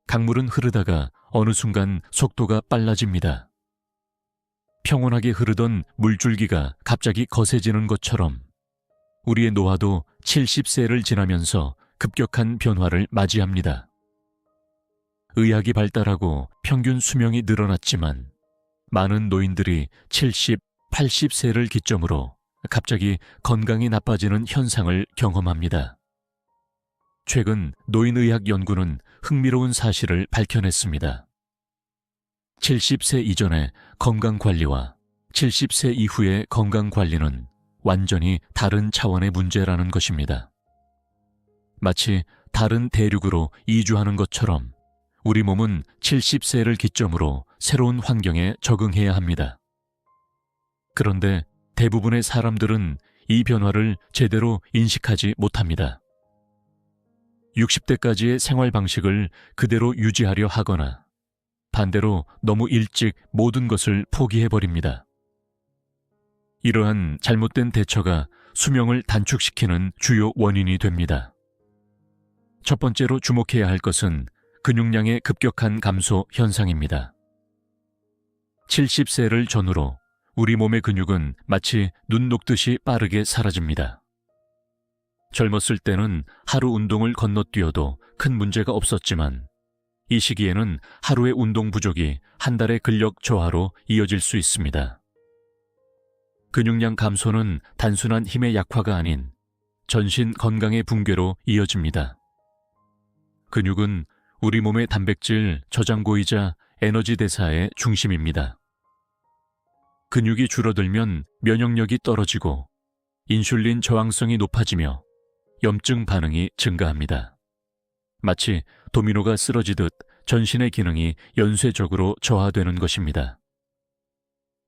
강물은 흐르다가 어느 순간 속도가 빨라집니다. 평온하게 흐르던 물줄기가 갑자기 거세지는 것처럼 우리의 노화도 70세를 지나면서 급격한 변화를 맞이합니다. 의학이 발달하고 평균 수명이 늘어났지만 많은 노인들이 70, 80세를 기점으로 갑자기 건강이 나빠지는 현상을 경험합니다. 최근 노인의학 연구는 흥미로운 사실을 밝혀냈습니다. 70세 이전의 건강관리와 70세 이후의 건강관리는 완전히 다른 차원의 문제라는 것입니다. 마치 다른 대륙으로 이주하는 것처럼 우리 몸은 70세를 기점으로 새로운 환경에 적응해야 합니다. 그런데 대부분의 사람들은 이 변화를 제대로 인식하지 못합니다. 60대까지의 생활 방식을 그대로 유지하려 하거나 반대로 너무 일찍 모든 것을 포기해버립니다. 이러한 잘못된 대처가 수명을 단축시키는 주요 원인이 됩니다. 첫 번째로 주목해야 할 것은 근육량의 급격한 감소 현상입니다. 70세를 전후로 우리 몸의 근육은 마치 눈 녹듯이 빠르게 사라집니다. 젊었을 때는 하루 운동을 건너뛰어도 큰 문제가 없었지만 이 시기에는 하루의 운동 부족이 한 달의 근력 저하로 이어질 수 있습니다. 근육량 감소는 단순한 힘의 약화가 아닌 전신 건강의 붕괴로 이어집니다. 근육은 우리 몸의 단백질 저장고이자 에너지 대사의 중심입니다. 근육이 줄어들면 면역력이 떨어지고 인슐린 저항성이 높아지며 염증 반응이 증가합니다. 마치 도미노가 쓰러지듯 전신의 기능이 연쇄적으로 저하되는 것입니다.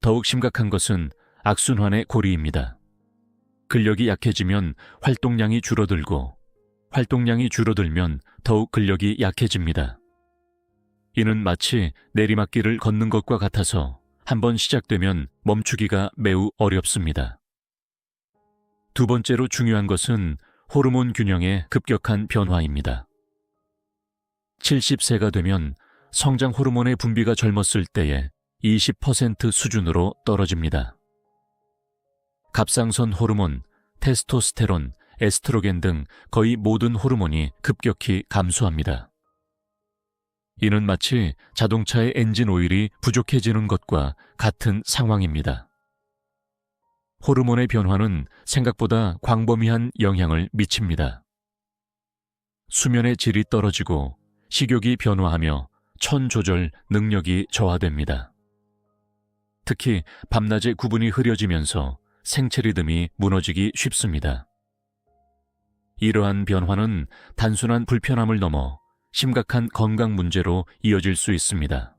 더욱 심각한 것은 악순환의 고리입니다. 근력이 약해지면 활동량이 줄어들고 활동량이 줄어들면 더욱 근력이 약해집니다. 이는 마치 내리막길을 걷는 것과 같아서 한번 시작되면 멈추기가 매우 어렵습니다. 두 번째로 중요한 것은 호르몬 균형의 급격한 변화입니다. 70세가 되면 성장 호르몬의 분비가 젊었을 때의 20% 수준으로 떨어집니다. 갑상선 호르몬, 테스토스테론, 에스트로겐 등 거의 모든 호르몬이 급격히 감소합니다. 이는 마치 자동차의 엔진 오일이 부족해지는 것과 같은 상황입니다. 호르몬의 변화는 생각보다 광범위한 영향을 미칩니다. 수면의 질이 떨어지고 식욕이 변화하며 천 조절 능력이 저하됩니다. 특히 밤낮의 구분이 흐려지면서 생체 리듬이 무너지기 쉽습니다. 이러한 변화는 단순한 불편함을 넘어 심각한 건강 문제로 이어질 수 있습니다.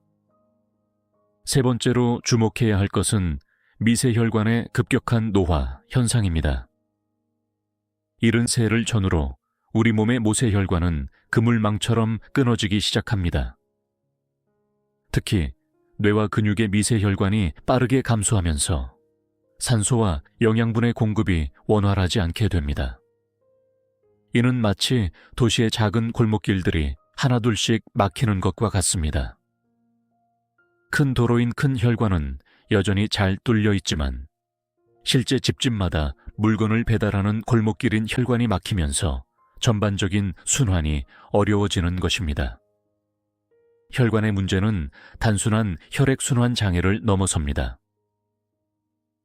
세 번째로 주목해야 할 것은 미세혈관의 급격한 노화 현상입니다. 70세를 전후로 우리 몸의 모세혈관은 그물망처럼 끊어지기 시작합니다. 특히 뇌와 근육의 미세혈관이 빠르게 감소하면서 산소와 영양분의 공급이 원활하지 않게 됩니다. 이는 마치 도시의 작은 골목길들이 하나둘씩 막히는 것과 같습니다. 큰 도로인 큰 혈관은 여전히 잘 뚫려 있지만 실제 집집마다 물건을 배달하는 골목길인 혈관이 막히면서 전반적인 순환이 어려워지는 것입니다. 혈관의 문제는 단순한 혈액순환 장애를 넘어섭니다.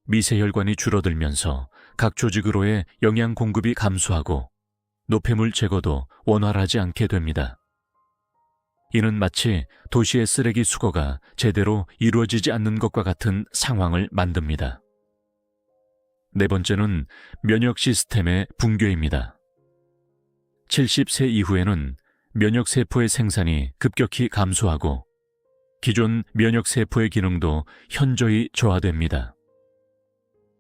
미세혈관이 줄어들면서 각 조직으로의 영양 공급이 감소하고 노폐물 제거도 원활하지 않게 됩니다. 이는 마치 도시의 쓰레기 수거가 제대로 이루어지지 않는 것과 같은 상황을 만듭니다. 네 번째는 면역 시스템의 붕괴입니다. 70세 이후에는 면역세포의 생산이 급격히 감소하고 기존 면역세포의 기능도 현저히 저하됩니다.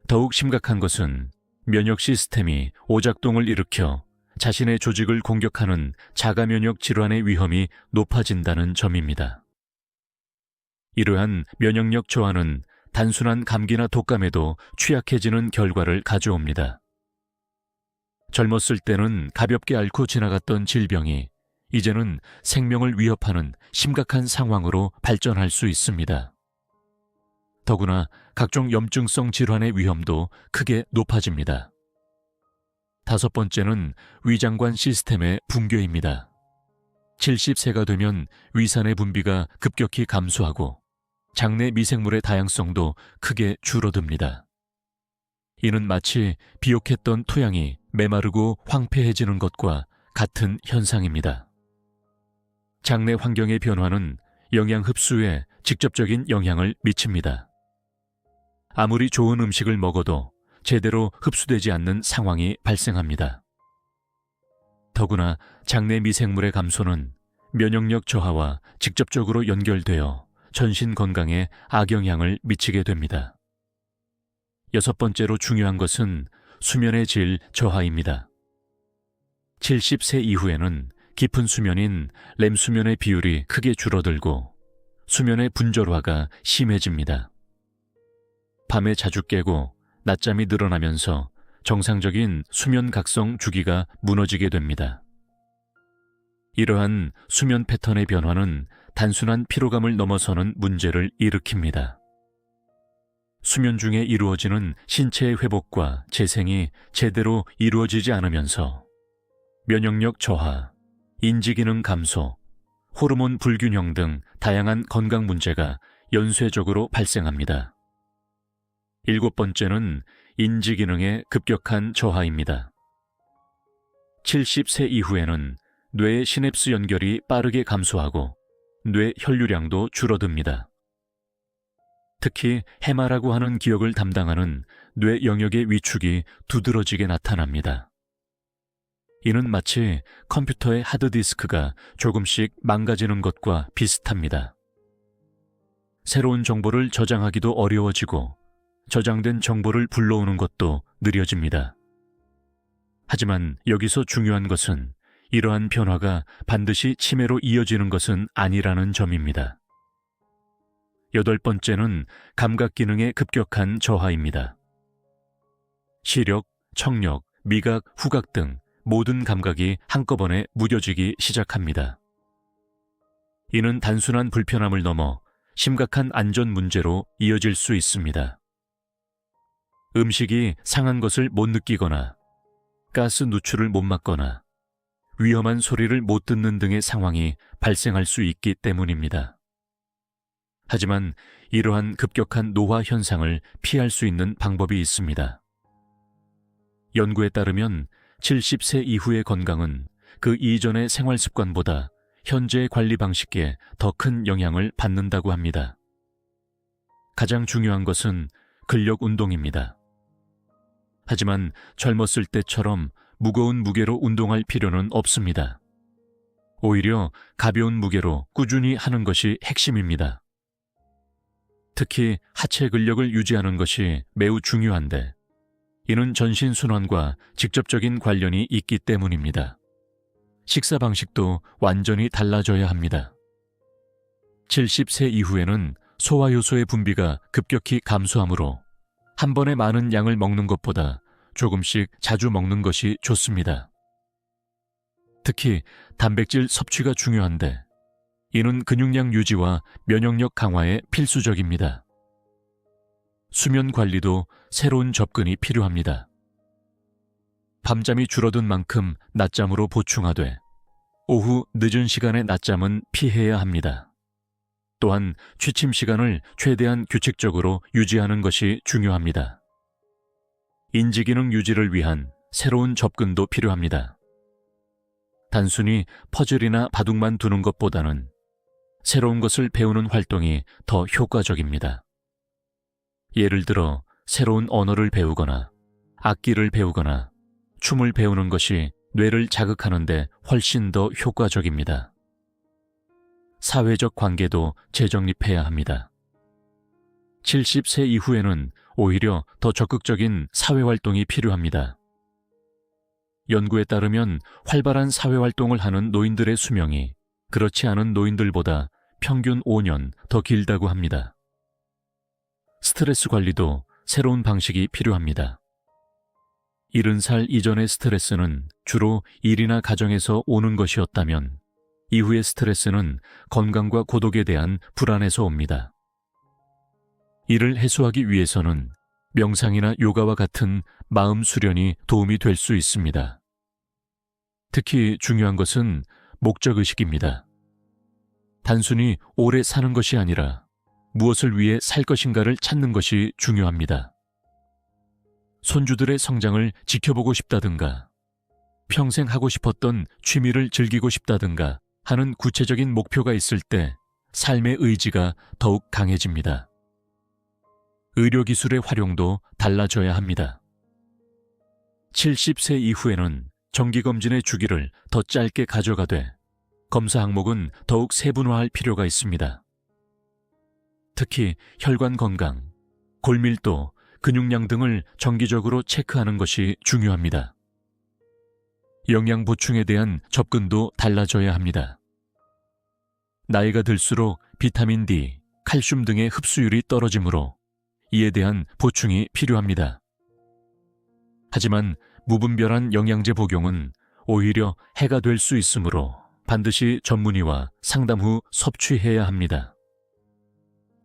더욱 심각한 것은 면역 시스템이 오작동을 일으켜 자신의 조직을 공격하는 자가면역 질환의 위험이 높아진다는 점입니다. 이러한 면역력 저하는 단순한 감기나 독감에도 취약해지는 결과를 가져옵니다. 젊었을 때는 가볍게 앓고 지나갔던 질병이 이제는 생명을 위협하는 심각한 상황으로 발전할 수 있습니다. 더구나 각종 염증성 질환의 위험도 크게 높아집니다. 다섯 번째는 위장관 시스템의 붕괴입니다. 70세가 되면 위산의 분비가 급격히 감소하고 장내 미생물의 다양성도 크게 줄어듭니다. 이는 마치 비옥했던 토양이 메마르고 황폐해지는 것과 같은 현상입니다. 장내 환경의 변화는 영양 흡수에 직접적인 영향을 미칩니다. 아무리 좋은 음식을 먹어도 제대로 흡수되지 않는 상황이 발생합니다. 더구나 장내 미생물의 감소는 면역력 저하와 직접적으로 연결되어 전신 건강에 악영향을 미치게 됩니다. 여섯 번째로 중요한 것은 수면의 질 저하입니다. 70세 이후에는 깊은 수면인 렘 수면의 비율이 크게 줄어들고 수면의 분절화가 심해집니다. 밤에 자주 깨고 낮잠이 늘어나면서 정상적인 수면 각성 주기가 무너지게 됩니다. 이러한 수면 패턴의 변화는 단순한 피로감을 넘어서는 문제를 일으킵니다. 수면 중에 이루어지는 신체의 회복과 재생이 제대로 이루어지지 않으면서 면역력 저하, 인지기능 감소, 호르몬 불균형 등 다양한 건강 문제가 연쇄적으로 발생합니다. 일곱 번째는 인지기능의 급격한 저하입니다. 70세 이후에는 뇌의 시냅스 연결이 빠르게 감소하고 뇌 혈류량도 줄어듭니다. 특히 해마라고 하는 기억을 담당하는 뇌 영역의 위축이 두드러지게 나타납니다. 이는 마치 컴퓨터의 하드디스크가 조금씩 망가지는 것과 비슷합니다. 새로운 정보를 저장하기도 어려워지고 저장된 정보를 불러오는 것도 느려집니다. 하지만 여기서 중요한 것은 이러한 변화가 반드시 치매로 이어지는 것은 아니라는 점입니다. 여덟 번째는 감각 기능의 급격한 저하입니다. 시력, 청력, 미각, 후각 등 모든 감각이 한꺼번에 무뎌지기 시작합니다. 이는 단순한 불편함을 넘어 심각한 안전 문제로 이어질 수 있습니다. 음식이 상한 것을 못 느끼거나 가스 누출을 못 막거나 위험한 소리를 못 듣는 등의 상황이 발생할 수 있기 때문입니다. 하지만 이러한 급격한 노화 현상을 피할 수 있는 방법이 있습니다. 연구에 따르면 70세 이후의 건강은 그 이전의 생활 습관보다 현재의 관리 방식에 더 큰 영향을 받는다고 합니다. 가장 중요한 것은 근력 운동입니다. 하지만 젊었을 때처럼 무거운 무게로 운동할 필요는 없습니다. 오히려 가벼운 무게로 꾸준히 하는 것이 핵심입니다. 특히 하체 근력을 유지하는 것이 매우 중요한데 이는 전신순환과 직접적인 관련이 있기 때문입니다. 식사 방식도 완전히 달라져야 합니다. 70세 이후에는 소화효소의 분비가 급격히 감소하므로 한 번에 많은 양을 먹는 것보다 조금씩 자주 먹는 것이 좋습니다. 특히 단백질 섭취가 중요한데 이는 근육량 유지와 면역력 강화에 필수적입니다. 수면 관리도 새로운 접근이 필요합니다. 밤잠이 줄어든 만큼 낮잠으로 보충하되 오후 늦은 시간의 낮잠은 피해야 합니다. 또한 취침 시간을 최대한 규칙적으로 유지하는 것이 중요합니다. 인지기능 유지를 위한 새로운 접근도 필요합니다. 단순히 퍼즐이나 바둑만 두는 것보다는 새로운 것을 배우는 활동이 더 효과적입니다. 예를 들어 새로운 언어를 배우거나 악기를 배우거나 춤을 배우는 것이 뇌를 자극하는 데 훨씬 더 효과적입니다. 사회적 관계도 재정립해야 합니다. 70세 이후에는 오히려 더 적극적인 사회활동이 필요합니다. 연구에 따르면 활발한 사회활동을 하는 노인들의 수명이 그렇지 않은 노인들보다 평균 5년 더 길다고 합니다. 스트레스 관리도 새로운 방식이 필요합니다. 70살 이전의 스트레스는 주로 일이나 가정에서 오는 것이었다면 이후의 스트레스는 건강과 고독에 대한 불안에서 옵니다. 이를 해소하기 위해서는 명상이나 요가와 같은 마음 수련이 도움이 될 수 있습니다. 특히 중요한 것은 목적의식입니다. 단순히 오래 사는 것이 아니라 무엇을 위해 살 것인가를 찾는 것이 중요합니다. 손주들의 성장을 지켜보고 싶다든가, 평생 하고 싶었던 취미를 즐기고 싶다든가 하는 구체적인 목표가 있을 때 삶의 의지가 더욱 강해집니다. 의료기술의 활용도 달라져야 합니다. 70세 이후에는 정기검진의 주기를 더 짧게 가져가되 검사 항목은 더욱 세분화할 필요가 있습니다. 특히 혈관 건강, 골밀도, 근육량 등을 정기적으로 체크하는 것이 중요합니다. 영양 보충에 대한 접근도 달라져야 합니다. 나이가 들수록 비타민 D, 칼슘 등의 흡수율이 떨어지므로 이에 대한 보충이 필요합니다. 하지만 무분별한 영양제 복용은 오히려 해가 될 수 있으므로 반드시 전문의와 상담 후 섭취해야 합니다.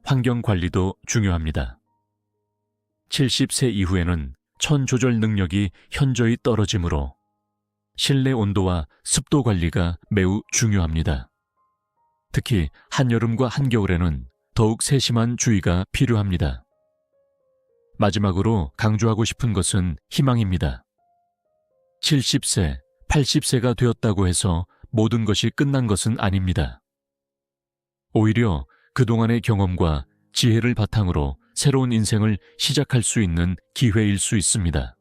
환경 관리도 중요합니다. 70세 이후에는 천 조절 능력이 현저히 떨어지므로 실내 온도와 습도 관리가 매우 중요합니다. 특히 한여름과 한겨울에는 더욱 세심한 주의가 필요합니다. 마지막으로 강조하고 싶은 것은 희망입니다. 70세, 80세가 되었다고 해서 모든 것이 끝난 것은 아닙니다. 오히려 그동안의 경험과 지혜를 바탕으로 새로운 인생을 시작할 수 있는 기회일 수 있습니다.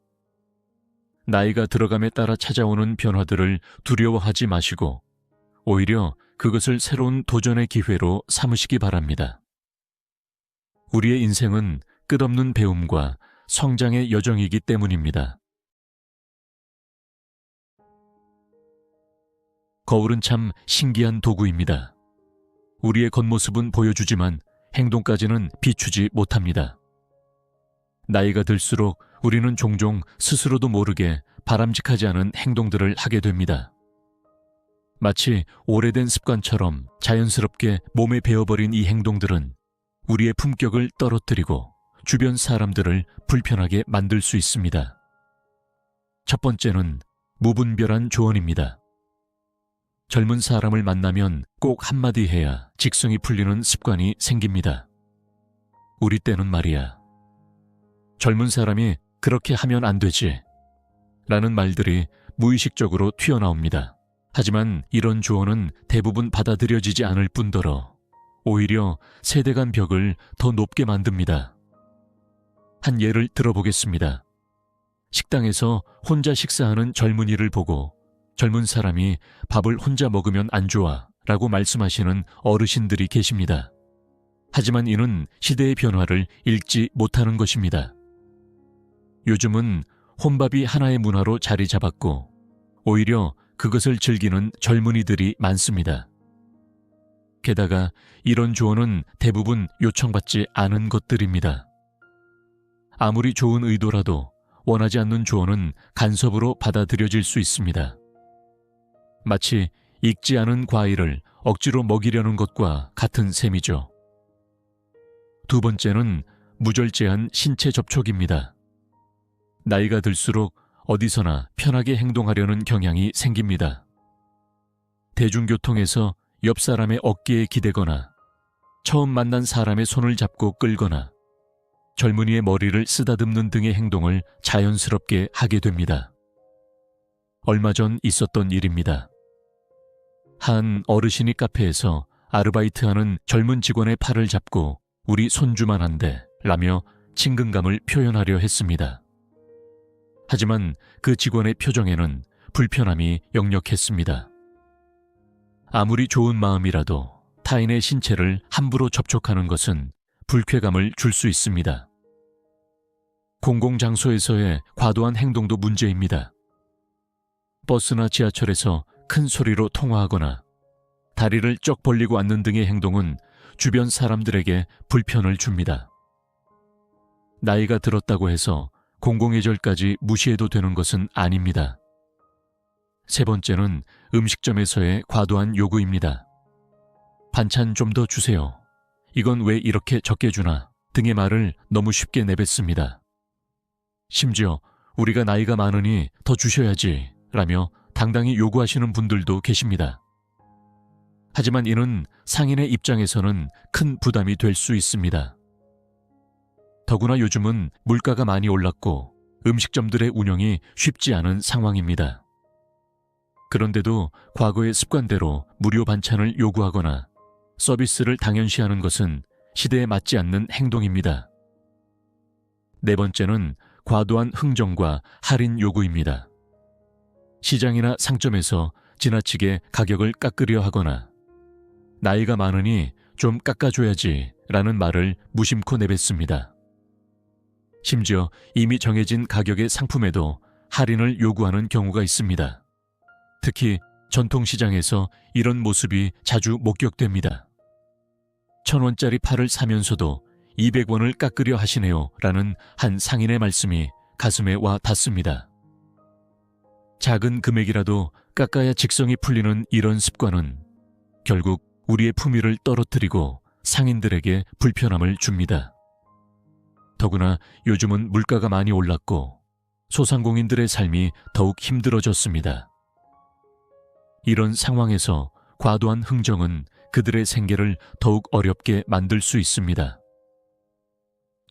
나이가 들어감에 따라 찾아오는 변화들을 두려워하지 마시고 오히려 그것을 새로운 도전의 기회로 삼으시기 바랍니다. 우리의 인생은 끝없는 배움과 성장의 여정이기 때문입니다. 거울은 참 신기한 도구입니다. 우리의 겉모습은 보여주지만 행동까지는 비추지 못합니다. 나이가 들수록 우리는 종종 스스로도 모르게 바람직하지 않은 행동들을 하게 됩니다. 마치 오래된 습관처럼 자연스럽게 몸에 배어버린 이 행동들은 우리의 품격을 떨어뜨리고 주변 사람들을 불편하게 만들 수 있습니다. 첫 번째는 무분별한 조언입니다. 젊은 사람을 만나면 꼭 한마디 해야 직성이 풀리는 습관이 생깁니다. 우리 때는 말이야. 젊은 사람이 그렇게 하면 안 되지 라는 말들이 무의식적으로 튀어나옵니다. 하지만 이런 조언은 대부분 받아들여지지 않을 뿐더러 오히려 세대 간 벽을 더 높게 만듭니다. 한 예를 들어보겠습니다. 식당에서 혼자 식사하는 젊은이를 보고 젊은 사람이 밥을 혼자 먹으면 안 좋아 라고 말씀하시는 어르신들이 계십니다. 하지만 이는 시대의 변화를 읽지 못하는 것입니다. 요즘은 혼밥이 하나의 문화로 자리 잡았고 오히려 그것을 즐기는 젊은이들이 많습니다. 게다가 이런 조언은 대부분 요청받지 않은 것들입니다. 아무리 좋은 의도라도 원하지 않는 조언은 간섭으로 받아들여질 수 있습니다. 마치 익지 않은 과일을 억지로 먹이려는 것과 같은 셈이죠. 두 번째는 무절제한 신체 접촉입니다. 나이가 들수록 어디서나 편하게 행동하려는 경향이 생깁니다. 대중교통에서 옆 사람의 어깨에 기대거나 처음 만난 사람의 손을 잡고 끌거나 젊은이의 머리를 쓰다듬는 등의 행동을 자연스럽게 하게 됩니다. 얼마 전 있었던 일입니다. 한 어르신이 카페에서 아르바이트하는 젊은 직원의 팔을 잡고 우리 손주만 한데 라며 친근감을 표현하려 했습니다. 하지만 그 직원의 표정에는 불편함이 역력했습니다. 아무리 좋은 마음이라도 타인의 신체를 함부로 접촉하는 것은 불쾌감을 줄 수 있습니다. 공공장소에서의 과도한 행동도 문제입니다. 버스나 지하철에서 큰 소리로 통화하거나 다리를 쩍 벌리고 앉는 등의 행동은 주변 사람들에게 불편을 줍니다. 나이가 들었다고 해서 공공예절까지 무시해도 되는 것은 아닙니다. 세 번째는 음식점에서의 과도한 요구입니다. 반찬 좀 더 주세요. 이건 왜 이렇게 적게 주나 등의 말을 너무 쉽게 내뱉습니다. 심지어 우리가 나이가 많으니 더 주셔야지 라며 당당히 요구하시는 분들도 계십니다. 하지만 이는 상인의 입장에서는 큰 부담이 될 수 있습니다. 더구나 요즘은 물가가 많이 올랐고 음식점들의 운영이 쉽지 않은 상황입니다. 그런데도 과거의 습관대로 무료 반찬을 요구하거나 서비스를 당연시하는 것은 시대에 맞지 않는 행동입니다. 네 번째는 과도한 흥정과 할인 요구입니다. 시장이나 상점에서 지나치게 가격을 깎으려 하거나 나이가 많으니 좀 깎아줘야지 라는 말을 무심코 내뱉습니다. 심지어 이미 정해진 가격의 상품에도 할인을 요구하는 경우가 있습니다. 특히 전통시장에서 이런 모습이 자주 목격됩니다. 1,000원짜리 팔을 사면서도 200원을 깎으려 하시네요 라는 한 상인의 말씀이 가슴에 와 닿습니다. 작은 금액이라도 깎아야 직성이 풀리는 이런 습관은 결국 우리의 품위를 떨어뜨리고 상인들에게 불편함을 줍니다. 더구나 요즘은 물가가 많이 올랐고 소상공인들의 삶이 더욱 힘들어졌습니다. 이런 상황에서 과도한 흥정은 그들의 생계를 더욱 어렵게 만들 수 있습니다.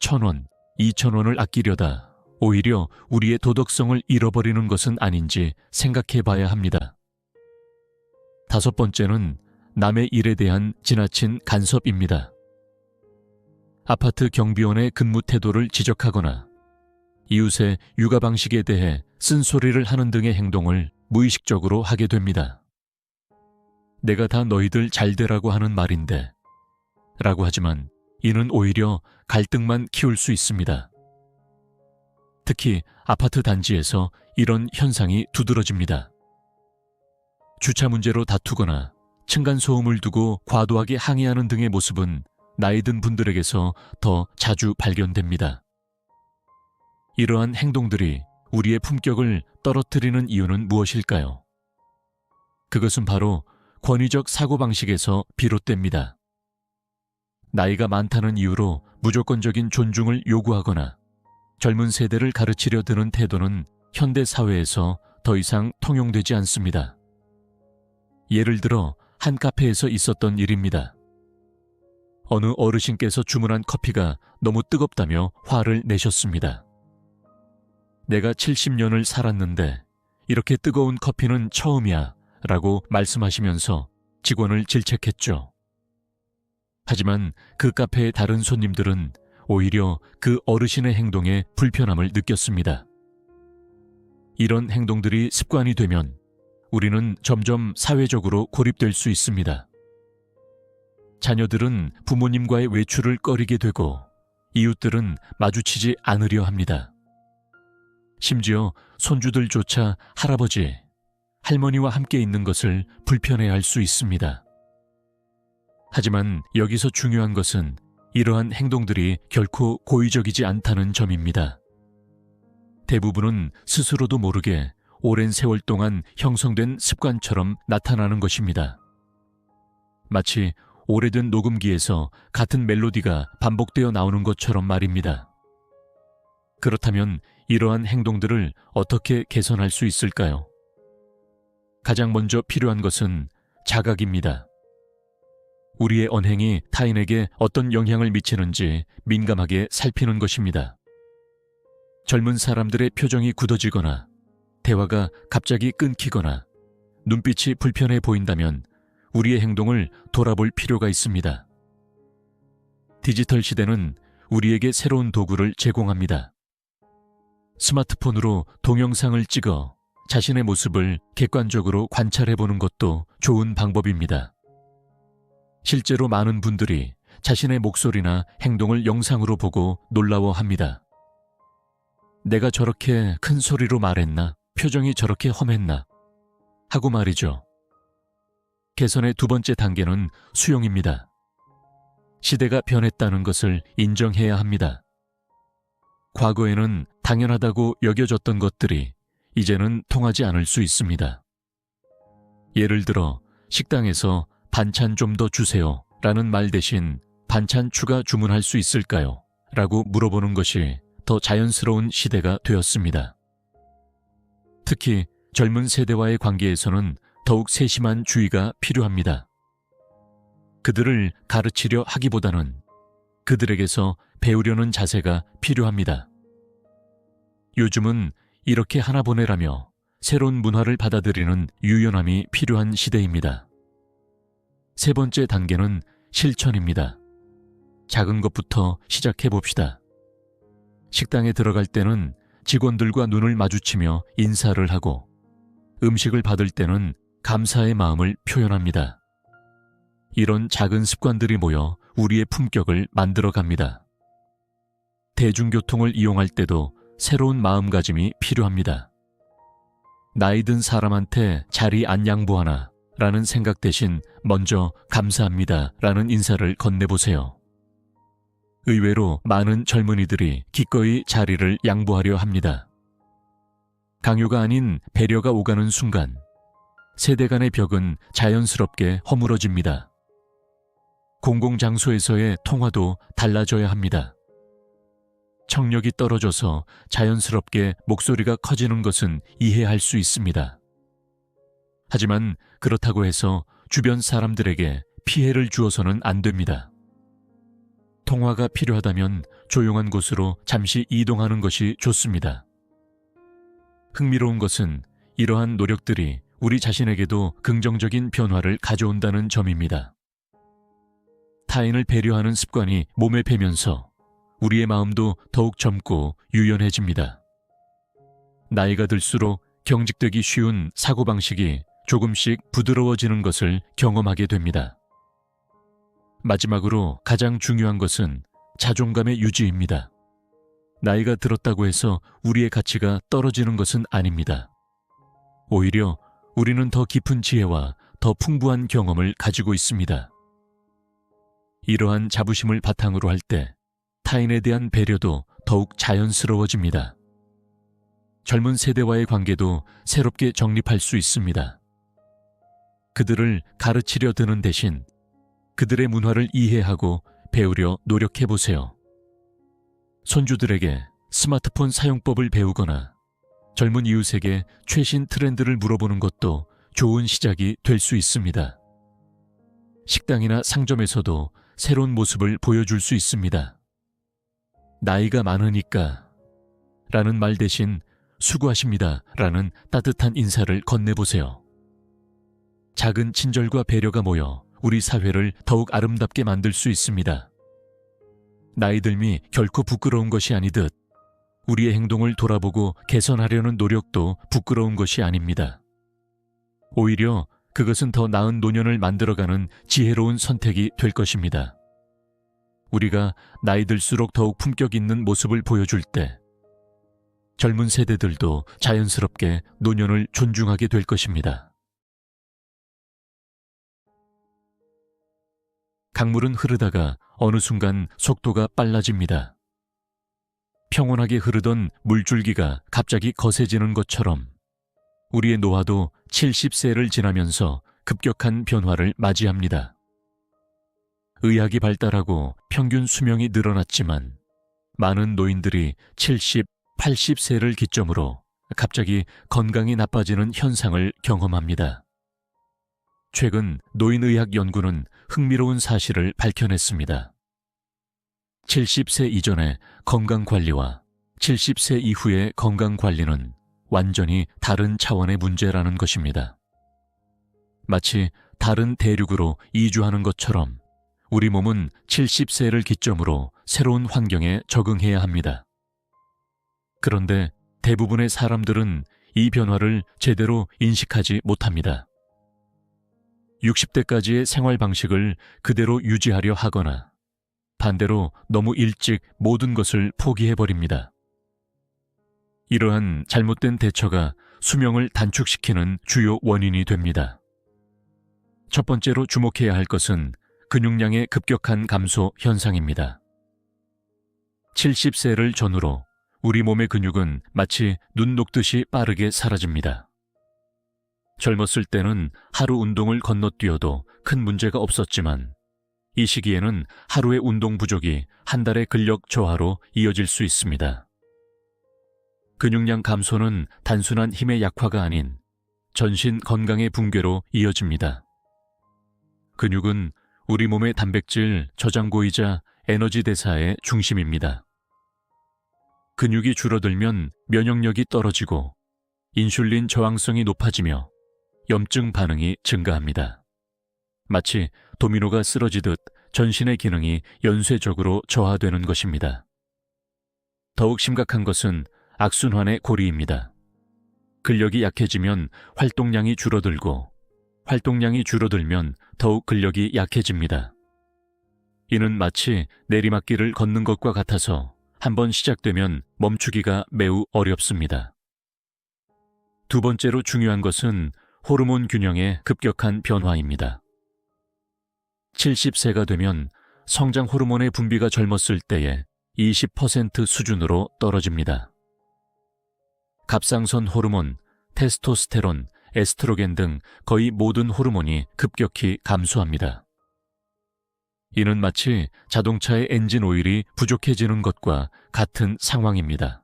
1,000원, 2,000원을 아끼려다 오히려 우리의 도덕성을 잃어버리는 것은 아닌지 생각해 봐야 합니다. 다섯 번째는 남의 일에 대한 지나친 간섭입니다. 아파트 경비원의 근무 태도를 지적하거나 이웃의 육아 방식에 대해 쓴소리를 하는 등의 행동을 무의식적으로 하게 됩니다. 내가 다 너희들 잘 되라고 하는 말인데 라고 하지만 이는 오히려 갈등만 키울 수 있습니다. 특히 아파트 단지에서 이런 현상이 두드러집니다. 주차 문제로 다투거나 층간소음을 두고 과도하게 항의하는 등의 모습은 나이 든 분들에게서 더 자주 발견됩니다. 이러한 행동들이 우리의 품격을 떨어뜨리는 이유는 무엇일까요? 그것은 바로 권위적 사고방식에서 비롯됩니다. 나이가 많다는 이유로 무조건적인 존중을 요구하거나 젊은 세대를 가르치려 드는 태도는 현대 사회에서 더 이상 통용되지 않습니다. 예를 들어 한 카페에서 있었던 일입니다. 어느 어르신께서 주문한 커피가 너무 뜨겁다며 화를 내셨습니다. 내가 70년을 살았는데 이렇게 뜨거운 커피는 처음이야 라고 말씀하시면서 직원을 질책했죠. 하지만 그 카페의 다른 손님들은 오히려 그 어르신의 행동에 불편함을 느꼈습니다. 이런 행동들이 습관이 되면 우리는 점점 사회적으로 고립될 수 있습니다. 자녀들은 부모님과의 외출을 꺼리게 되고 이웃들은 마주치지 않으려 합니다. 심지어 손주들조차 할아버지, 할머니와 함께 있는 것을 불편해할 수 있습니다. 하지만 여기서 중요한 것은 이러한 행동들이 결코 고의적이지 않다는 점입니다. 대부분은 스스로도 모르게 오랜 세월 동안 형성된 습관처럼 나타나는 것입니다. 마치 오래된 녹음기에서 같은 멜로디가 반복되어 나오는 것처럼 말입니다. 그렇다면 이러한 행동들을 어떻게 개선할 수 있을까요? 가장 먼저 필요한 것은 자각입니다. 우리의 언행이 타인에게 어떤 영향을 미치는지 민감하게 살피는 것입니다. 젊은 사람들의 표정이 굳어지거나 대화가 갑자기 끊기거나 눈빛이 불편해 보인다면 우리의 행동을 돌아볼 필요가 있습니다. 디지털 시대는 우리에게 새로운 도구를 제공합니다. 스마트폰으로 동영상을 찍어 자신의 모습을 객관적으로 관찰해보는 것도 좋은 방법입니다. 실제로 많은 분들이 자신의 목소리나 행동을 영상으로 보고 놀라워합니다. 내가 저렇게 큰 소리로 말했나? 표정이 저렇게 험했나? 하고 말이죠. 개선의 두 번째 단계는 수용입니다. 시대가 변했다는 것을 인정해야 합니다. 과거에는 당연하다고 여겨졌던 것들이 이제는 통하지 않을 수 있습니다. 예를 들어 식당에서 반찬 좀 더 주세요 라는 말 대신 반찬 추가 주문할 수 있을까요? 라고 물어보는 것이 더 자연스러운 시대가 되었습니다. 특히 젊은 세대와의 관계에서는 더욱 세심한 주의가 필요합니다. 그들을 가르치려 하기보다는 그들에게서 배우려는 자세가 필요합니다. 요즘은 이렇게 하나 보내라며 새로운 문화를 받아들이는 유연함이 필요한 시대입니다. 세 번째 단계는 실천입니다. 작은 것부터 시작해 봅시다. 식당에 들어갈 때는 직원들과 눈을 마주치며 인사를 하고 음식을 받을 때는 감사의 마음을 표현합니다. 이런 작은 습관들이 모여 우리의 품격을 만들어 갑니다. 대중교통을 이용할 때도 새로운 마음가짐이 필요합니다. 나이 든 사람한테 자리 안 양보하나 라는 생각 대신 먼저 감사합니다 라는 인사를 건네보세요. 의외로 많은 젊은이들이 기꺼이 자리를 양보하려 합니다. 강요가 아닌 배려가 오가는 순간 세대 간의 벽은 자연스럽게 허물어집니다. 공공장소에서의 통화도 달라져야 합니다. 청력이 떨어져서 자연스럽게 목소리가 커지는 것은 이해할 수 있습니다. 하지만 그렇다고 해서 주변 사람들에게 피해를 주어서는 안 됩니다. 통화가 필요하다면 조용한 곳으로 잠시 이동하는 것이 좋습니다. 흥미로운 것은 이러한 노력들이 우리 자신에게도 긍정적인 변화를 가져온다는 점입니다. 타인을 배려하는 습관이 몸에 배면서 우리의 마음도 더욱 젊고 유연해집니다. 나이가 들수록 경직되기 쉬운 사고방식이 조금씩 부드러워지는 것을 경험하게 됩니다. 마지막으로 가장 중요한 것은 자존감의 유지입니다. 나이가 들었다고 해서 우리의 가치가 떨어지는 것은 아닙니다. 오히려 우리는 더 깊은 지혜와 더 풍부한 경험을 가지고 있습니다. 이러한 자부심을 바탕으로 할 때 타인에 대한 배려도 더욱 자연스러워집니다. 젊은 세대와의 관계도 새롭게 정립할 수 있습니다. 그들을 가르치려 드는 대신 그들의 문화를 이해하고 배우려 노력해보세요. 손주들에게 스마트폰 사용법을 배우거나 젊은 이웃에게 최신 트렌드를 물어보는 것도 좋은 시작이 될 수 있습니다. 식당이나 상점에서도 새로운 모습을 보여줄 수 있습니다. 나이가 많으니까 라는 말 대신 수고하십니다 라는 따뜻한 인사를 건네보세요. 작은 친절과 배려가 모여 우리 사회를 더욱 아름답게 만들 수 있습니다. 나이 듦이 결코 부끄러운 것이 아니듯 우리의 행동을 돌아보고 개선하려는 노력도 부끄러운 것이 아닙니다. 오히려 그것은 더 나은 노년을 만들어가는 지혜로운 선택이 될 것입니다. 우리가 나이 들수록 더욱 품격 있는 모습을 보여줄 때 젊은 세대들도 자연스럽게 노년을 존중하게 될 것입니다. 강물은 흐르다가 어느 순간 속도가 빨라집니다. 평온하게 흐르던 물줄기가 갑자기 거세지는 것처럼 우리의 노화도 70세를 지나면서 급격한 변화를 맞이합니다. 의학이 발달하고 평균 수명이 늘어났지만 많은 노인들이 70, 80세를 기점으로 갑자기 건강이 나빠지는 현상을 경험합니다. 최근 노인의학 연구는 흥미로운 사실을 밝혀냈습니다. 70세 이전의 건강관리와 70세 이후의 건강관리는 완전히 다른 차원의 문제라는 것입니다. 마치 다른 대륙으로 이주하는 것처럼 우리 몸은 70세를 기점으로 새로운 환경에 적응해야 합니다. 그런데 대부분의 사람들은 이 변화를 제대로 인식하지 못합니다. 60대까지의 생활 방식을 그대로 유지하려 하거나 반대로 너무 일찍 모든 것을 포기해버립니다. 이러한 잘못된 대처가 수명을 단축시키는 주요 원인이 됩니다. 첫 번째로 주목해야 할 것은 근육량의 급격한 감소 현상입니다. 70세를 전후로 우리 몸의 근육은 마치 눈 녹듯이 빠르게 사라집니다. 젊었을 때는 하루 운동을 건너뛰어도 큰 문제가 없었지만 이 시기에는 하루의 운동 부족이 한 달의 근력 저하로 이어질 수 있습니다. 근육량 감소는 단순한 힘의 약화가 아닌 전신 건강의 붕괴로 이어집니다. 근육은 우리 몸의 단백질 저장고이자 에너지 대사의 중심입니다. 근육이 줄어들면 면역력이 떨어지고 인슐린 저항성이 높아지며 염증 반응이 증가합니다. 마치 도미노가 쓰러지듯 전신의 기능이 연쇄적으로 저하되는 것입니다. 더욱 심각한 것은 악순환의 고리입니다. 근력이 약해지면 활동량이 줄어들고 활동량이 줄어들면 더욱 근력이 약해집니다. 이는 마치 내리막길을 걷는 것과 같아서 한번 시작되면 멈추기가 매우 어렵습니다. 두 번째로 중요한 것은 호르몬 균형의 급격한 변화입니다. 70세가 되면 성장 호르몬의 분비가 젊었을 때의 20% 수준으로 떨어집니다. 갑상선 호르몬, 테스토스테론, 에스트로겐 등 거의 모든 호르몬이 급격히 감소합니다. 이는 마치 자동차의 엔진 오일이 부족해지는 것과 같은 상황입니다.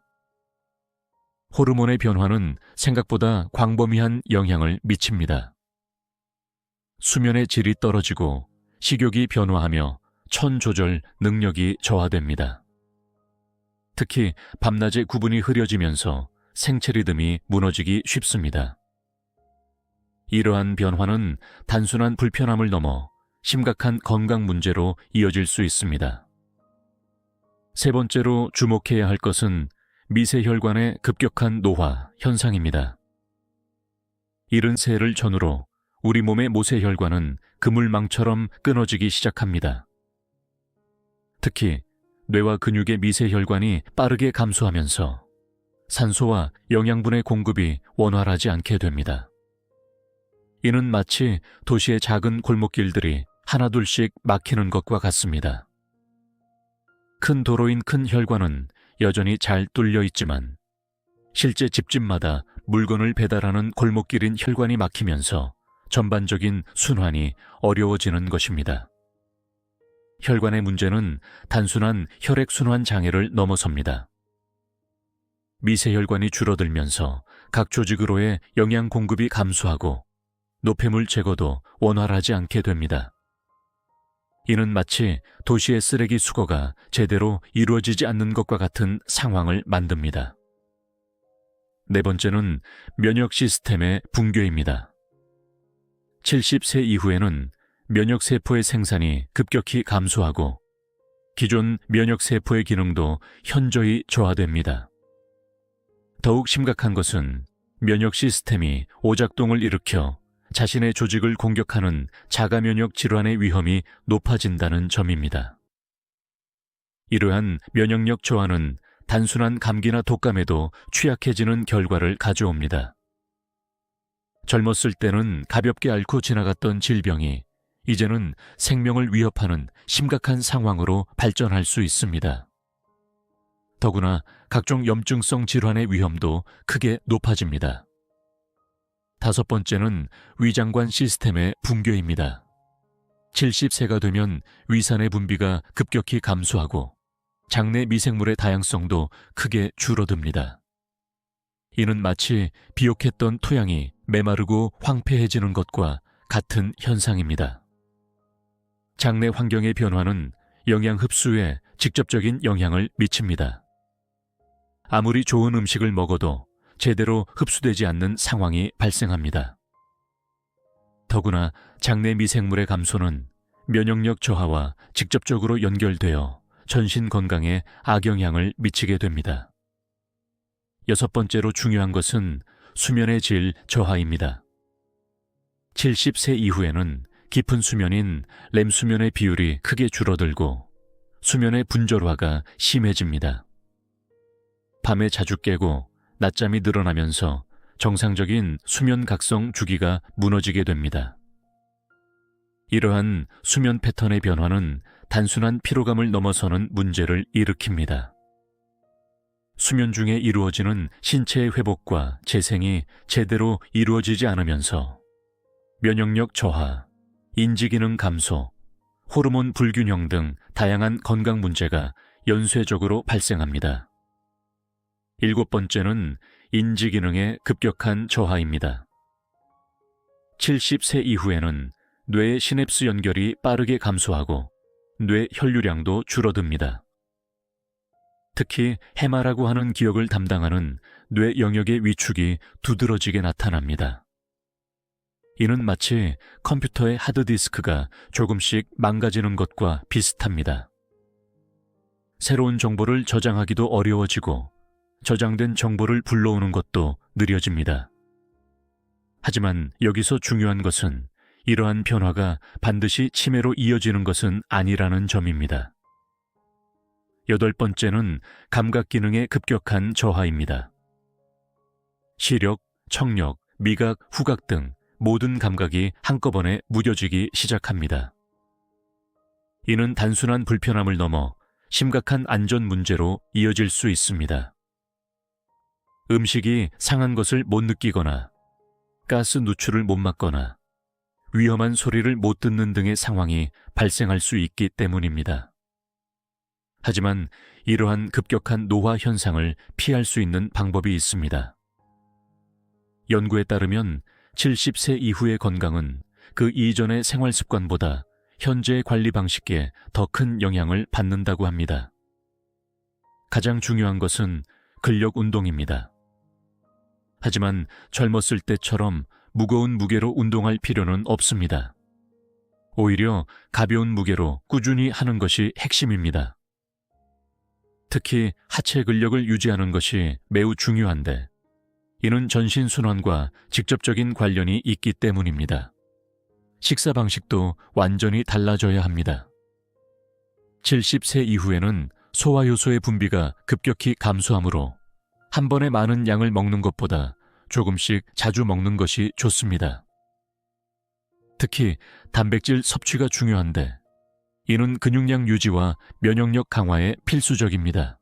호르몬의 변화는 생각보다 광범위한 영향을 미칩니다. 수면의 질이 떨어지고 식욕이 변화하며 천 조절 능력이 저하됩니다. 특히 밤낮의 구분이 흐려지면서 생체 리듬이 무너지기 쉽습니다. 이러한 변화는 단순한 불편함을 넘어 심각한 건강 문제로 이어질 수 있습니다. 세 번째로 주목해야 할 것은 미세혈관의 급격한 노화 현상입니다. 70세를 전후로 우리 몸의 모세혈관은 그물망처럼 끊어지기 시작합니다. 특히 뇌와 근육의 미세혈관이 빠르게 감소하면서 산소와 영양분의 공급이 원활하지 않게 됩니다. 이는 마치 도시의 작은 골목길들이 하나둘씩 막히는 것과 같습니다. 큰 도로인 큰 혈관은 여전히 잘 뚫려 있지만 실제 집집마다 물건을 배달하는 골목길인 혈관이 막히면서 전반적인 순환이 어려워지는 것입니다. 혈관의 문제는 단순한 혈액순환 장애를 넘어섭니다. 미세혈관이 줄어들면서 각 조직으로의 영양 공급이 감소하고 노폐물 제거도 원활하지 않게 됩니다. 이는 마치 도시의 쓰레기 수거가 제대로 이루어지지 않는 것과 같은 상황을 만듭니다. 네 번째는 면역 시스템의 붕괴입니다. 70세 이후에는 면역세포의 생산이 급격히 감소하고 기존 면역세포의 기능도 현저히 저하됩니다. 더욱 심각한 것은 면역 시스템이 오작동을 일으켜 자신의 조직을 공격하는 자가면역 질환의 위험이 높아진다는 점입니다. 이러한 면역력 저하는 단순한 감기나 독감에도 취약해지는 결과를 가져옵니다. 젊었을 때는 가볍게 앓고 지나갔던 질병이 이제는 생명을 위협하는 심각한 상황으로 발전할 수 있습니다. 더구나 각종 염증성 질환의 위험도 크게 높아집니다. 다섯 번째는 위장관 시스템의 붕괴입니다. 70세가 되면 위산의 분비가 급격히 감소하고 장내 미생물의 다양성도 크게 줄어듭니다. 이는 마치 비옥했던 토양이 메마르고 황폐해지는 것과 같은 현상입니다. 장내 환경의 변화는 영양 흡수에 직접적인 영향을 미칩니다. 아무리 좋은 음식을 먹어도 제대로 흡수되지 않는 상황이 발생합니다. 더구나 장내 미생물의 감소는 면역력 저하와 직접적으로 연결되어 전신 건강에 악영향을 미치게 됩니다. 여섯 번째로 중요한 것은 수면의 질 저하입니다. 70세 이후에는 깊은 수면인 렘 수면의 비율이 크게 줄어들고 수면의 분절화가 심해집니다. 밤에 자주 깨고 낮잠이 늘어나면서 정상적인 수면 각성 주기가 무너지게 됩니다. 이러한 수면 패턴의 변화는 단순한 피로감을 넘어서는 문제를 일으킵니다. 수면 중에 이루어지는 신체의 회복과 재생이 제대로 이루어지지 않으면서 면역력 저하, 인지기능 감소, 호르몬 불균형 등 다양한 건강 문제가 연쇄적으로 발생합니다. 7번째는 인지기능의 급격한 저하입니다. 70세 이후에는 뇌의 시냅스 연결이 빠르게 감소하고 뇌 혈류량도 줄어듭니다. 특히 해마라고 하는 기억을 담당하는 뇌 영역의 위축이 두드러지게 나타납니다. 이는 마치 컴퓨터의 하드디스크가 조금씩 망가지는 것과 비슷합니다. 새로운 정보를 저장하기도 어려워지고 저장된 정보를 불러오는 것도 느려집니다. 하지만 여기서 중요한 것은 이러한 변화가 반드시 치매로 이어지는 것은 아니라는 점입니다. 8번째는 감각 기능의 급격한 저하입니다. 시력, 청력, 미각, 후각 등 모든 감각이 한꺼번에 무뎌지기 시작합니다. 이는 단순한 불편함을 넘어 심각한 안전 문제로 이어질 수 있습니다. 음식이 상한 것을 못 느끼거나 가스 누출을 못 맡거나 위험한 소리를 못 듣는 등의 상황이 발생할 수 있기 때문입니다. 하지만 이러한 급격한 노화 현상을 피할 수 있는 방법이 있습니다. 연구에 따르면 70세 이후의 건강은 그 이전의 생활 습관보다 현재의 관리 방식에 더 큰 영향을 받는다고 합니다. 가장 중요한 것은 근력 운동입니다. 하지만 젊었을 때처럼 무거운 무게로 운동할 필요는 없습니다. 오히려 가벼운 무게로 꾸준히 하는 것이 핵심입니다. 특히 하체 근력을 유지하는 것이 매우 중요한데 이는 전신순환과 직접적인 관련이 있기 때문입니다. 식사 방식도 완전히 달라져야 합니다. 70세 이후에는 소화효소의 분비가 급격히 감소하므로 한 번에 많은 양을 먹는 것보다 조금씩 자주 먹는 것이 좋습니다. 특히 단백질 섭취가 중요한데 이는 근육량 유지와 면역력 강화에 필수적입니다.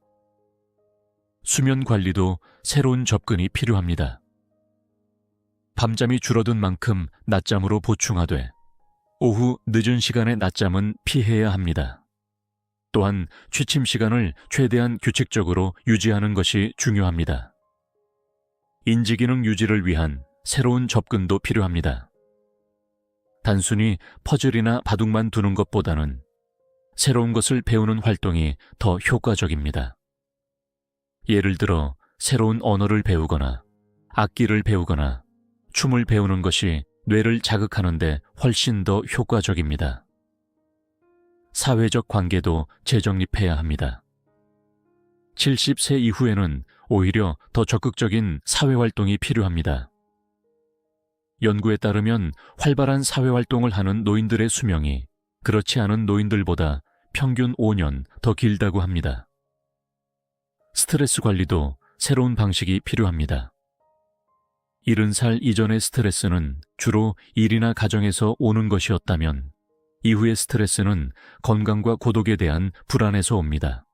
수면 관리도 새로운 접근이 필요합니다. 밤잠이 줄어든 만큼 낮잠으로 보충하되 오후 늦은 시간의 낮잠은 피해야 합니다. 또한 취침 시간을 최대한 규칙적으로 유지하는 것이 중요합니다. 인지기능 유지를 위한 새로운 접근도 필요합니다. 단순히 퍼즐이나 바둑만 두는 것보다는 새로운 것을 배우는 활동이 더 효과적입니다. 예를 들어 새로운 언어를 배우거나 악기를 배우거나 춤을 배우는 것이 뇌를 자극하는 데 훨씬 더 효과적입니다. 사회적 관계도 재정립해야 합니다. 70세 이후에는 오히려 더 적극적인 사회활동이 필요합니다. 연구에 따르면 활발한 사회활동을 하는 노인들의 수명이 그렇지 않은 노인들보다 평균 5년 더 길다고 합니다. 스트레스 관리도 새로운 방식이 필요합니다. 70살 이전의 스트레스는 주로 일이나 가정에서 오는 것이었다면 이후의 스트레스는 건강과 고독에 대한 불안에서 옵니다.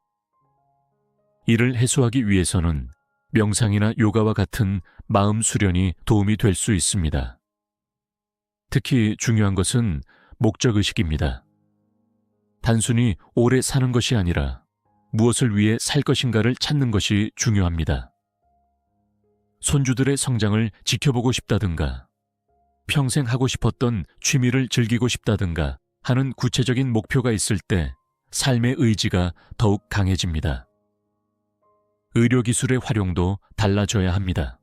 이를 해소하기 위해서는 명상이나 요가와 같은 마음 수련이 도움이 될 수 있습니다. 특히 중요한 것은 목적의식입니다. 단순히 오래 사는 것이 아니라 무엇을 위해 살 것인가를 찾는 것이 중요합니다. 손주들의 성장을 지켜보고 싶다든가, 평생 하고 싶었던 취미를 즐기고 싶다든가 하는 구체적인 목표가 있을 때 삶의 의지가 더욱 강해집니다. 의료기술의 활용도 달라져야 합니다.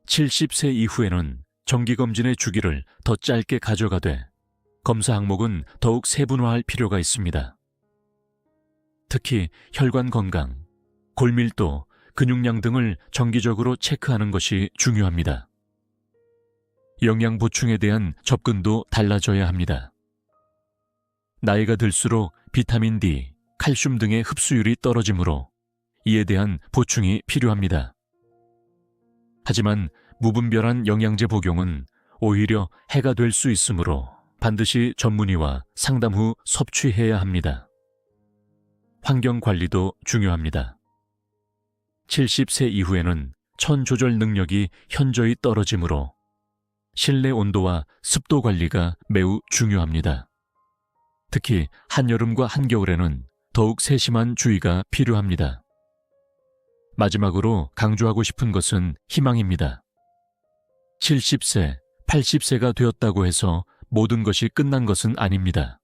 70세 이후에는 정기검진의 주기를 더 짧게 가져가되 검사 항목은 더욱 세분화할 필요가 있습니다. 특히 혈관 건강, 골밀도, 근육량 등을 정기적으로 체크하는 것이 중요합니다. 영양 보충에 대한 접근도 달라져야 합니다. 나이가 들수록 비타민 D, 칼슘 등의 흡수율이 떨어지므로 이에 대한 보충이 필요합니다. 하지만 무분별한 영양제 복용은 오히려 해가 될 수 있으므로 반드시 전문의와 상담 후 섭취해야 합니다. 환경 관리도 중요합니다. 70세 이후에는 천 조절 능력이 현저히 떨어지므로 실내 온도와 습도 관리가 매우 중요합니다. 특히 한여름과 한겨울에는 더욱 세심한 주의가 필요합니다. 마지막으로 강조하고 싶은 것은 희망입니다. 70세, 80세가 되었다고 해서 모든 것이 끝난 것은 아닙니다.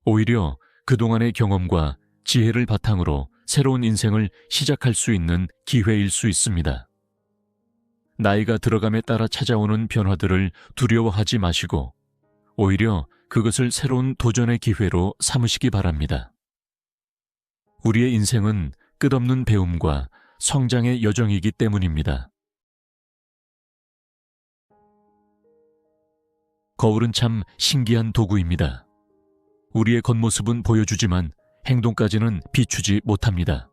오히려 그동안의 경험과 지혜를 바탕으로 새로운 인생을 시작할 수 있는 기회일 수 있습니다. 나이가 들어감에 따라 찾아오는 변화들을 두려워하지 마시고 오히려 그것을 새로운 도전의 기회로 삼으시기 바랍니다. 우리의 인생은 끝없는 배움과 성장의 여정이기 때문입니다. 거울은 참 신기한 도구입니다. 우리의 겉모습은 보여주지만 행동까지는 비추지 못합니다.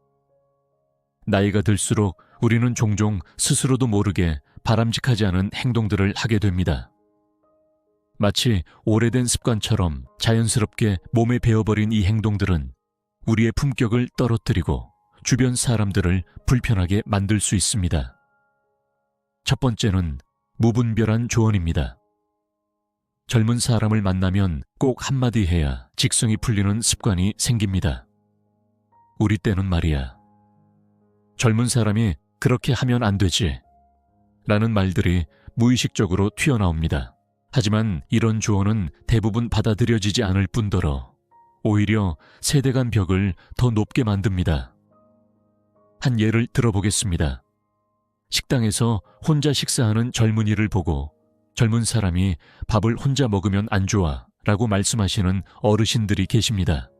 나이가 들수록 우리는 종종 스스로도 모르게 바람직하지 않은 행동들을 하게 됩니다. 마치 오래된 습관처럼 자연스럽게 몸에 배어버린 이 행동들은 우리의 품격을 떨어뜨리고 주변 사람들을 불편하게 만들 수 있습니다. 첫 번째는 무분별한 조언입니다. 젊은 사람을 만나면 꼭 한마디 해야 직성이 풀리는 습관이 생깁니다. 우리 때는 말이야. 젊은 사람이 그렇게 하면 안 되지 라는 말들이 무의식적으로 튀어나옵니다. 하지만 이런 조언은 대부분 받아들여지지 않을 뿐더러 오히려 세대 간 벽을 더 높게 만듭니다. 한 예를 들어보겠습니다. 식당에서 혼자 식사하는 젊은이를 보고 젊은 사람이 밥을 혼자 먹으면 안 좋아 라고 말씀하시는 어르신들이 계십니다.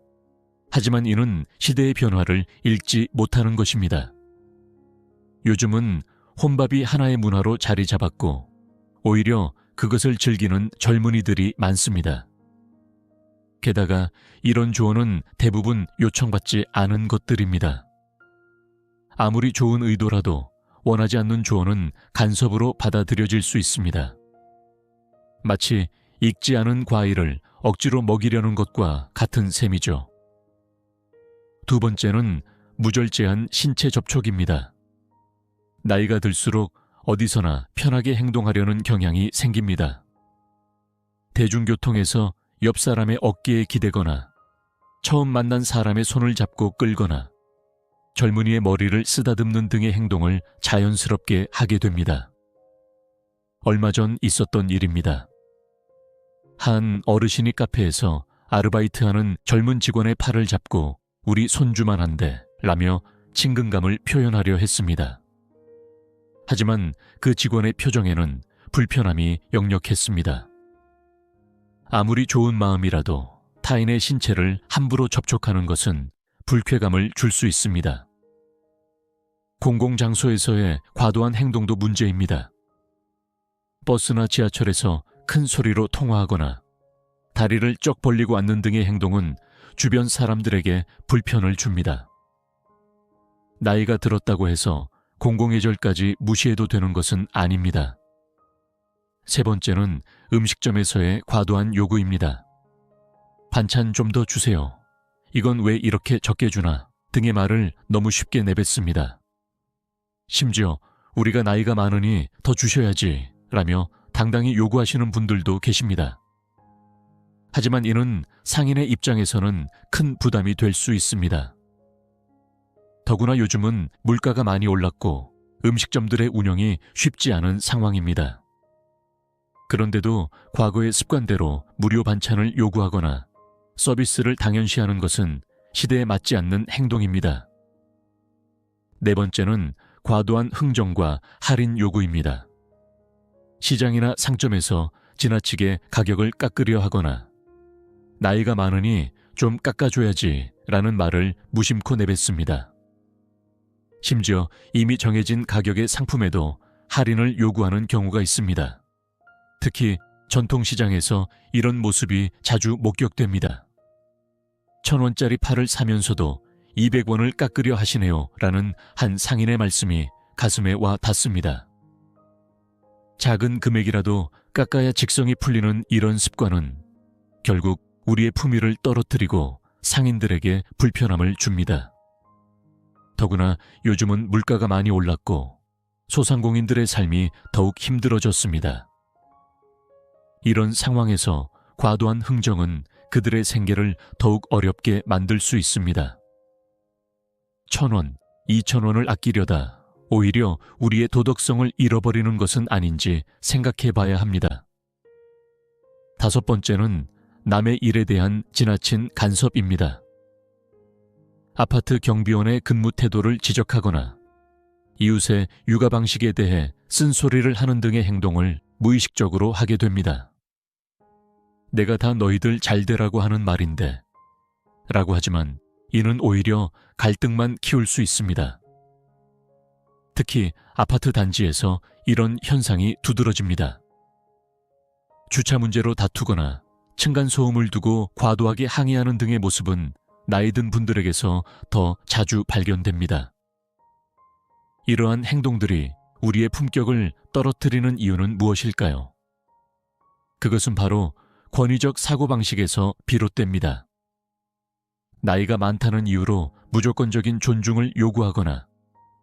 하지만 이는 시대의 변화를 읽지 못하는 것입니다. 요즘은 혼밥이 하나의 문화로 자리 잡았고 오히려 그것을 즐기는 젊은이들이 많습니다. 게다가 이런 조언은 대부분 요청받지 않은 것들입니다. 아무리 좋은 의도라도 원하지 않는 조언은 간섭으로 받아들여질 수 있습니다. 마치 익지 않은 과일을 억지로 먹이려는 것과 같은 셈이죠. 두 번째는 무절제한 신체 접촉입니다. 나이가 들수록 어디서나 편하게 행동하려는 경향이 생깁니다. 대중교통에서 옆 사람의 어깨에 기대거나 처음 만난 사람의 손을 잡고 끌거나 젊은이의 머리를 쓰다듬는 등의 행동을 자연스럽게 하게 됩니다. 얼마 전 있었던 일입니다. 한 어르신이 카페에서 아르바이트하는 젊은 직원의 팔을 잡고 우리 손주만 한데 라며 친근감을 표현하려 했습니다. 하지만 그 직원의 표정에는 불편함이 역력했습니다. 아무리 좋은 마음이라도 타인의 신체를 함부로 접촉하는 것은 불쾌감을 줄 수 있습니다. 공공장소에서의 과도한 행동도 문제입니다. 버스나 지하철에서 큰 소리로 통화하거나 다리를 쩍 벌리고 앉는 등의 행동은 주변 사람들에게 불편을 줍니다. 나이가 들었다고 해서 공공예절까지 무시해도 되는 것은 아닙니다. 세 번째는 음식점에서의 과도한 요구입니다. 반찬 좀 더 주세요. 이건 왜 이렇게 적게 주나 등의 말을 너무 쉽게 내뱉습니다. 심지어 우리가 나이가 많으니 더 주셔야지 라며 당당히 요구하시는 분들도 계십니다. 하지만 이는 상인의 입장에서는 큰 부담이 될 수 있습니다. 더구나 요즘은 물가가 많이 올랐고 음식점들의 운영이 쉽지 않은 상황입니다. 그런데도 과거의 습관대로 무료 반찬을 요구하거나 서비스를 당연시하는 것은 시대에 맞지 않는 행동입니다. 네 번째는 과도한 흥정과 할인 요구입니다. 시장이나 상점에서 지나치게 가격을 깎으려 하거나 나이가 많으니 좀 깎아줘야지 라는 말을 무심코 내뱉습니다. 심지어 이미 정해진 가격의 상품에도 할인을 요구하는 경우가 있습니다. 특히 전통시장에서 이런 모습이 자주 목격됩니다. 1,000원짜리 팔을 사면서도 200원을 깎으려 하시네요 라는 한 상인의 말씀이 가슴에 와 닿습니다. 작은 금액이라도 깎아야 직성이 풀리는 이런 습관은 결국 우리의 품위를 떨어뜨리고 상인들에게 불편함을 줍니다. 더구나 요즘은 물가가 많이 올랐고 소상공인들의 삶이 더욱 힘들어졌습니다. 이런 상황에서 과도한 흥정은 그들의 생계를 더욱 어렵게 만들 수 있습니다. 1,000원, 2,000원을 아끼려다 오히려 우리의 도덕성을 잃어버리는 것은 아닌지 생각해 봐야 합니다. 5번째는 남의 일에 대한 지나친 간섭입니다. 아파트 경비원의 근무 태도를 지적하거나 이웃의 육아 방식에 대해 쓴소리를 하는 등의 행동을 무의식적으로 하게 됩니다. 내가 다 너희들 잘 되라고 하는 말인데 라고 하지만 이는 오히려 갈등만 키울 수 있습니다. 특히 아파트 단지에서 이런 현상이 두드러집니다. 주차 문제로 다투거나 층간소음을 두고 과도하게 항의하는 등의 모습은 나이 든 분들에게서 더 자주 발견됩니다. 이러한 행동들이 우리의 품격을 떨어뜨리는 이유는 무엇일까요? 그것은 바로 권위적 사고방식에서 비롯됩니다. 나이가 많다는 이유로 무조건적인 존중을 요구하거나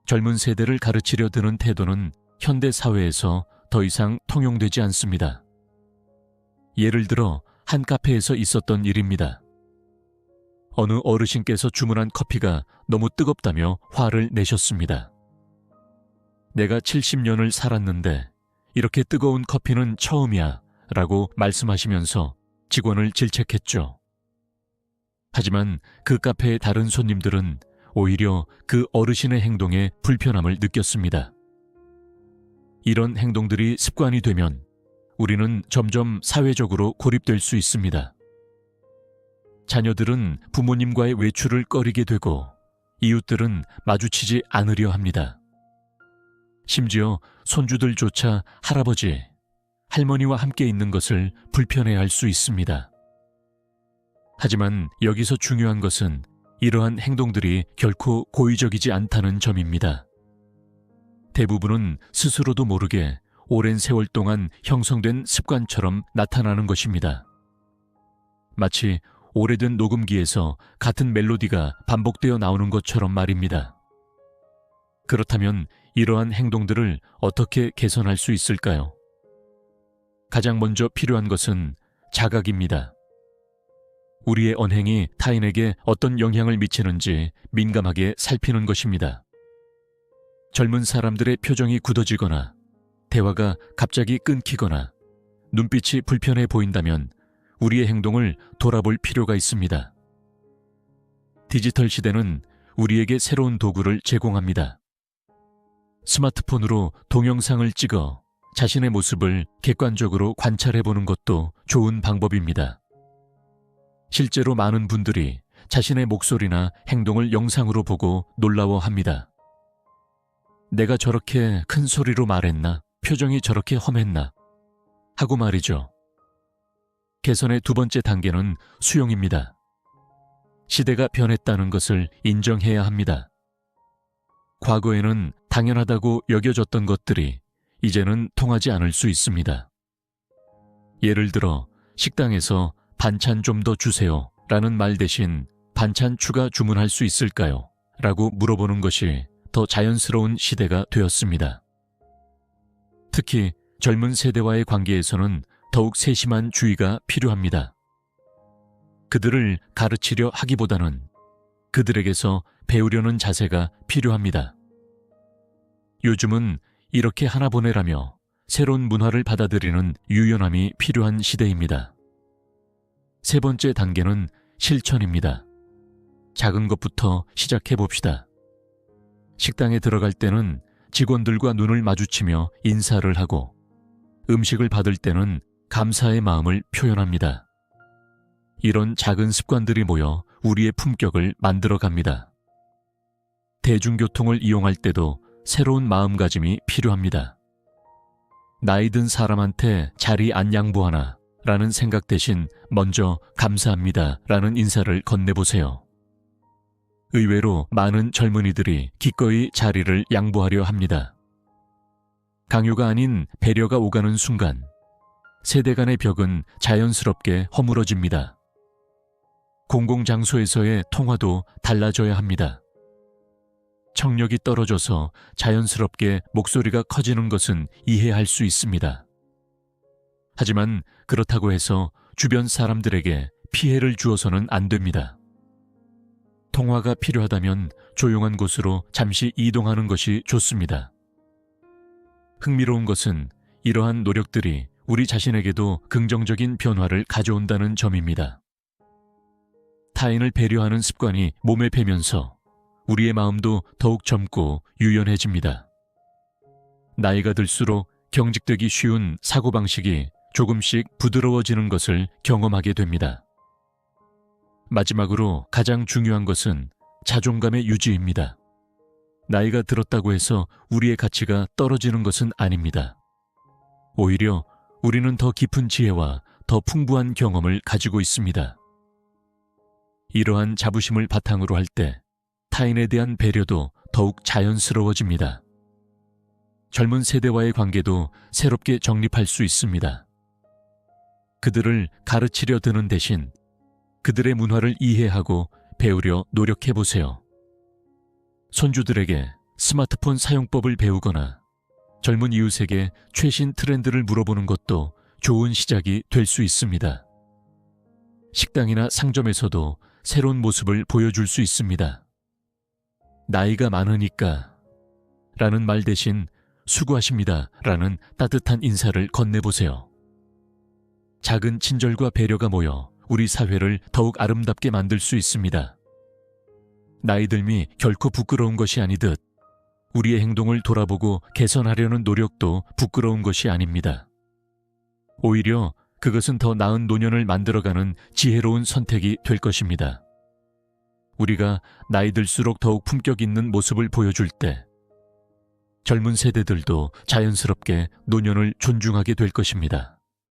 젊은 세대를 가르치려 드는 태도는 현대 사회에서 더 이상 통용되지 않습니다. 예를 들어 한 카페에서 있었던 일입니다. 어느 어르신께서 주문한 커피가 너무 뜨겁다며 화를 내셨습니다. 내가 70년을 살았는데 이렇게 뜨거운 커피는 처음이야 라고 말씀하시면서 직원을 질책했죠. 하지만 그 카페의 다른 손님들은 오히려 그 어르신의 행동에 불편함을 느꼈습니다. 이런 행동들이 습관이 되면 우리는 점점 사회적으로 고립될 수 있습니다. 자녀들은 부모님과의 외출을 꺼리게 되고 이웃들은 마주치지 않으려 합니다. 심지어 손주들조차 할아버지, 할머니와 함께 있는 것을 불편해할 수 있습니다. 하지만 여기서 중요한 것은 이러한 행동들이 결코 고의적이지 않다는 점입니다. 대부분은 스스로도 모르게 오랜 세월 동안 형성된 습관처럼 나타나는 것입니다. 마치 오래된 녹음기에서 같은 멜로디가 반복되어 나오는 것처럼 말입니다. 그렇다면 이러한 행동들을 어떻게 개선할 수 있을까요? 가장 먼저 필요한 것은 자각입니다. 우리의 언행이 타인에게 어떤 영향을 미치는지 민감하게 살피는 것입니다. 젊은 사람들의 표정이 굳어지거나 대화가 갑자기 끊기거나 눈빛이 불편해 보인다면 우리의 행동을 돌아볼 필요가 있습니다. 디지털 시대는 우리에게 새로운 도구를 제공합니다. 스마트폰으로 동영상을 찍어 자신의 모습을 객관적으로 관찰해보는 것도 좋은 방법입니다. 실제로 많은 분들이 자신의 목소리나 행동을 영상으로 보고 놀라워합니다. 내가 저렇게 큰 소리로 말했나? 표정이 저렇게 험했나? 하고 말이죠. 개선의 2번째 단계는 수용입니다. 시대가 변했다는 것을 인정해야 합니다. 과거에는 당연하다고 여겨졌던 것들이 이제는 통하지 않을 수 있습니다. 예를 들어 식당에서 반찬 좀 더 주세요 라는 말 대신 반찬 추가 주문할 수 있을까요? 라고 물어보는 것이 더 자연스러운 시대가 되었습니다. 특히 젊은 세대와의 관계에서는 더욱 세심한 주의가 필요합니다. 그들을 가르치려 하기보다는 그들에게서 배우려는 자세가 필요합니다. 요즘은 이렇게 하나 보내라며 새로운 문화를 받아들이는 유연함이 필요한 시대입니다. 3번째 단계는 실천입니다. 작은 것부터 시작해 봅시다. 식당에 들어갈 때는 직원들과 눈을 마주치며 인사를 하고 음식을 받을 때는 감사의 마음을 표현합니다. 이런 작은 습관들이 모여 우리의 품격을 만들어 갑니다. 대중교통을 이용할 때도 새로운 마음가짐이 필요합니다. 나이 든 사람한테 자리 안 양보하나 라는 생각 대신 먼저 감사합니다 라는 인사를 건네보세요. 의외로 많은 젊은이들이 기꺼이 자리를 양보하려 합니다. 강요가 아닌 배려가 오가는 순간 세대 간의 벽은 자연스럽게 허물어집니다. 공공장소에서의 통화도 달라져야 합니다. 청력이 떨어져서 자연스럽게 목소리가 커지는 것은 이해할 수 있습니다. 하지만 그렇다고 해서 주변 사람들에게 피해를 주어서는 안 됩니다. 통화가 필요하다면 조용한 곳으로 잠시 이동하는 것이 좋습니다. 흥미로운 것은 이러한 노력들이 우리 자신에게도 긍정적인 변화를 가져온다는 점입니다. 타인을 배려하는 습관이 몸에 배면서 우리의 마음도 더욱 젊고 유연해집니다. 나이가 들수록 경직되기 쉬운 사고방식이 조금씩 부드러워지는 것을 경험하게 됩니다. 마지막으로 가장 중요한 것은 자존감의 유지입니다. 나이가 들었다고 해서 우리의 가치가 떨어지는 것은 아닙니다. 오히려 우리는 더 깊은 지혜와 더 풍부한 경험을 가지고 있습니다. 이러한 자부심을 바탕으로 할 때 타인에 대한 배려도 더욱 자연스러워집니다. 젊은 세대와의 관계도 새롭게 정립할 수 있습니다. 그들을 가르치려 드는 대신 그들의 문화를 이해하고 배우려 노력해보세요. 손주들에게 스마트폰 사용법을 배우거나 젊은 이웃에게 최신 트렌드를 물어보는 것도 좋은 시작이 될 수 있습니다. 식당이나 상점에서도 새로운 모습을 보여줄 수 있습니다. 나이가 많으니까 라는 말 대신 수고하십니다 라는 따뜻한 인사를 건네보세요. 작은 친절과 배려가 모여 우리 사회를 더욱 아름답게 만들 수 있습니다. 나이 들미 결코 부끄러운 것이 아니듯 우리의 행동을 돌아보고 개선하려는 노력도 부끄러운 것이 아닙니다. 오히려 그것은 더 나은 노년을 만들어가는 지혜로운 선택이 될 것입니다. 우리가 나이 들수록 더욱 품격 있는 모습을 보여줄 때 젊은 세대들도 자연스럽게 노년을 존중하게 될 것입니다.